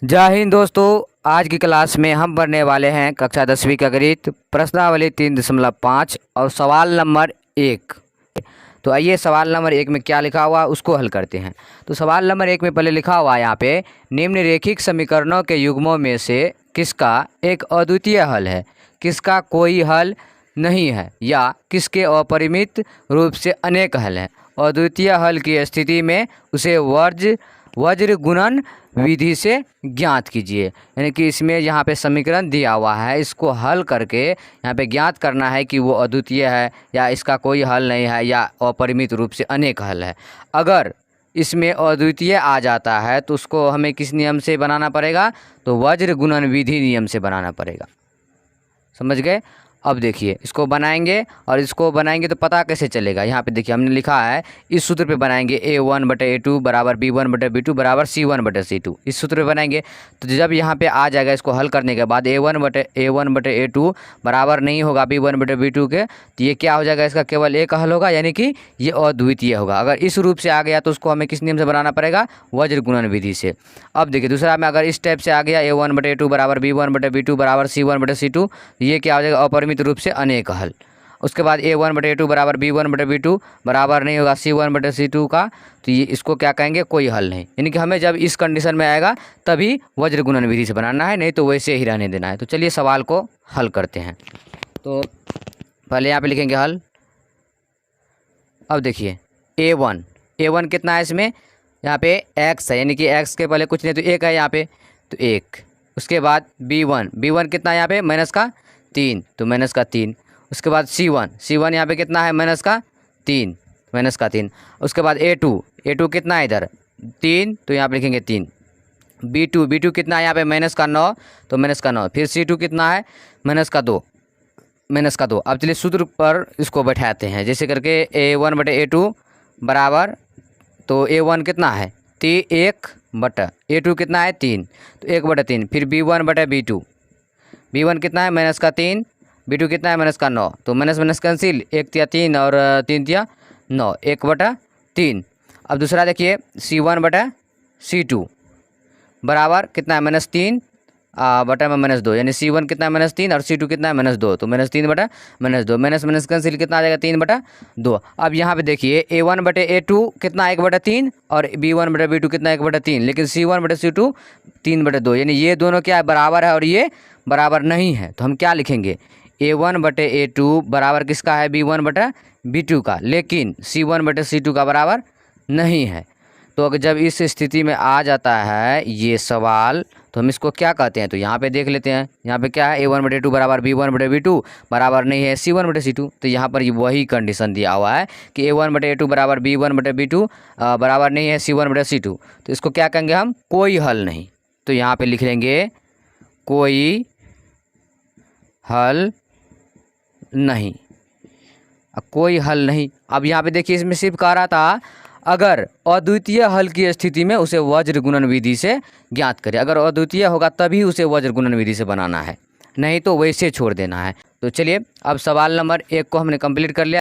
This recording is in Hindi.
जय हिंद दोस्तों। आज की क्लास में हम पढ़ने वाले हैं कक्षा 10वीं का गणित प्रश्नावली 3.5 और सवाल नंबर 1। तो आइए सवाल नंबर 1 में क्या लिखा हुआ है उसको हल करते हैं। तो सवाल नंबर 1 में पहले लिखा हुआ है यहाँ पे, निम्नलिखित समीकरणों के युग्मों में से किसका एक अद्वितीय हल है, किसका कोई हल नहीं है या किसके अपरिमित रूप से अनेक हल हैं। अद्वितीय हल की स्थिति में उसे वज्र गुणन विधि से ज्ञात कीजिए। यानी कि इसमें यहाँ पे समीकरण दिया हुआ है, इसको हल करके यहाँ पे ज्ञात करना है कि वो अद्वितीय है या इसका कोई हल नहीं है या अपरिमित रूप से अनेक हल है। अगर इसमें अद्वितीय आ जाता है तो उसको हमें किस नियम से बनाना पड़ेगा, तो वज्र गुणन विधि नियम से बनाना पड़ेगा। समझ गए। अब देखिए इसको बनाएंगे और इसको बनाएंगे तो पता कैसे चलेगा। यहाँ पे देखिए हमने लिखा है इस सूत्र पे बनाएंगे A1/A2 बराबर B1/B2 बराबर C1/C2। इस सूत्र पे बनाएंगे तो जब यहाँ पे आ जाएगा, इसको हल करने के बाद A1/A2 बराबर नहीं होगा B1/B2 के, तो ये क्या हो जाएगा, इसका केवल एक हल होगा, यानी कि ये अद्वितीय होगा। अगर इस रूप से आ गया तो उसको हमें किस नियम से बनाना पड़ेगा, वज्र गुणन विधि से। अब देखिए दूसरा में अगर इस टाइप से आ गया A1/A2 बराबर B1/B2 बराबर C1/C2, ये क्या हो जाएगा, अपरिमित रूप से अनेक हल। उसके बाद A1/A2 बराबर B1/B2 बराबर नहीं होगा C1/C2 का, तो ये इसको क्या कहेंगे, कोई हल नहीं। यानी कि हमें जब इस कंडीशन में आएगा तभी वज्र गुणन विधि से बनाना है, नहीं तो वैसे ही रहने देना है। तो चलिए सवाल को हल करते हैं। तो पहले यहाँ पे लिखेंगे हल। अब देखिए A1 कितना है इसमें, यहाँ पे x है, यानी कि x के पहले कुछ नहीं तो 1 है यहाँ पे, तो 1। उसके बाद B1 कितना है यहाँ पे, -3, तो -3। उसके बाद C1 यहाँ पे कितना है, -3। उसके बाद A2 कितना है इधर, 3, तो यहाँ पे लिखेंगे 3। B2 कितना है यहाँ पे, -9, तो -9। फिर C2 कितना है, -2। अब चलिए सूत्र पर इसको बैठाते हैं, जैसे करके A1/A2 बराबर, तो A1 कितना है 1/A2 कितना है 3, तो 1/3। फिर B1/B2, B1 कितना है -3, B2 कितना है -9, तो माइनस कैंसिल, 1 तिया 3 और 3 तिया 9, 1/3। अब दूसरा देखिए C1/C2 बराबर कितना है, -3 बटा में -2, यानी C1 कितना है -3 और C2 कितना है -2, तो -3/-2, माइनस कैंसिल कितना आ जाएगा 3/2। अब यहाँ पे देखिए A1/A2 कितना 1/3 और B1/B2 कितना 1/3, लेकिन C1/C2 3/2, यानी ये दोनों क्या है, बराबर है और ये बराबर नहीं है। तो हम क्या लिखेंगे, A1/A2 बराबर किसका है, B1/B2 का, लेकिन C1/C2 का बराबर नहीं है। तो अगर जब इस स्थिति में आ जाता है ये सवाल, तो हम इसको क्या कहते हैं, तो यहाँ पे देख लेते हैं। यहाँ पे क्या है, A1/A2 बराबर B1/B2 बराबर नहीं है C1/C2, तो यहाँ पर वही कंडीशन दिया हुआ है कि A1/A2 बराबर B1/B2 बराबर नहीं है C1/C2, तो इसको क्या कहेंगे हम, कोई हल नहीं। तो यहाँ पे लिख लेंगे कोई हल नहीं। अब कोई हल नहीं। अब यहाँ पे देखिए इसमें सिर्फ कह रहा था अगर अद्वितीय हल की स्थिति में उसे वज्र गुणन विधि से ज्ञात करें। अगर अद्वितीय होगा तभी उसे वज्र गुणन विधि से बनाना है, नहीं तो वैसे छोड़ देना है। तो चलिए अब सवाल नंबर 1 को हमने कंप्लीट कर लिया।